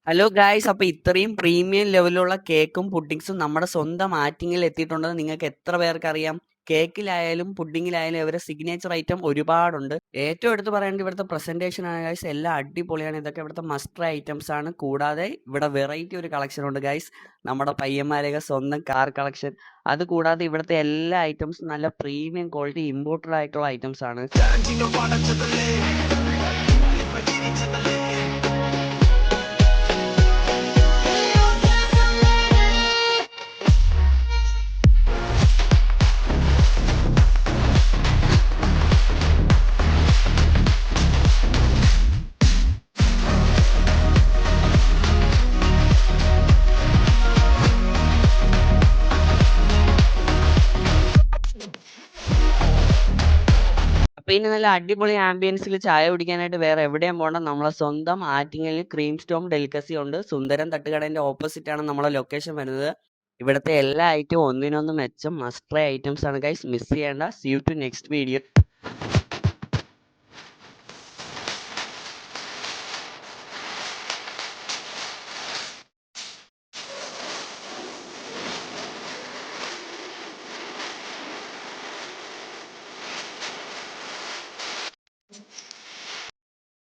Hello guys, അപ്പോൾ ഇത്രയും premium ലെവലുള്ള കേക്കും പുഡിങ്സും നമ്മുടെ സ്വന്തം ആറ്റിങ്ങിൽ എത്തിയിട്ടുണ്ടെന്ന് നിങ്ങൾക്ക് എത്ര പേർക്ക് അറിയാം? കേക്കിലായാലും പുഡിങ്ങിലായാലും ഇവരുടെ സിഗ്നേച്ചർ ഐറ്റം ഒരുപാടുണ്ട്. ഏറ്റവും എടുത്ത് പറയേണ്ടത് ഇവിടുത്തെ പ്രസന്റേഷൻ ആണ് ഗായ്സ്. എല്ലാം അടിപൊളിയാണ്. ഇതൊക്കെ ഇവിടുത്തെ മസ്റ്റ് ഐറ്റംസ് ആണ്. കൂടാതെ ഇവിടെ വെറൈറ്റി ഒരു കളക്ഷൻ ഉണ്ട് ഗായ്സ്, നമ്മുടെ പയ്യന്മാരെയൊക്കെ സ്വന്തം കാർ കളക്ഷൻ. അത് കൂടാതെ ഇവിടുത്തെ എല്ലാ ഐറ്റംസും നല്ല പ്രീമിയം ക്വാളിറ്റി ഇമ്പോർട്ടഡ് ആയിട്ടുള്ള ഐറ്റംസ് ആണ്. അപ്പൊ ഇനി നല്ല അടിപൊളി ആംബിയൻസിൽ ചായ കുടിക്കാനായിട്ട് വേറെ എവിടെയും പോകണ്ട, നമ്മളെ സ്വന്തം ആറ്റിങ്ങൽ ക്രീം സ്റ്റോം ഡെലിക്കസി ഉണ്ട്. സുന്ദരം തട്ടുകടേന്റെ ഓപ്പോസിറ്റ് ആണ് നമ്മളെ ലൊക്കേഷൻ വരുന്നത്. ഇവിടുത്തെ എല്ലാ ഐറ്റവും ഒന്നിനൊന്ന് മെച്ചം മസ്റ്റ് ട്രൈ ഐറ്റംസ് ആണ് ഗൈസ്. മിസ് ചെയ്യേണ്ട. See you to next video.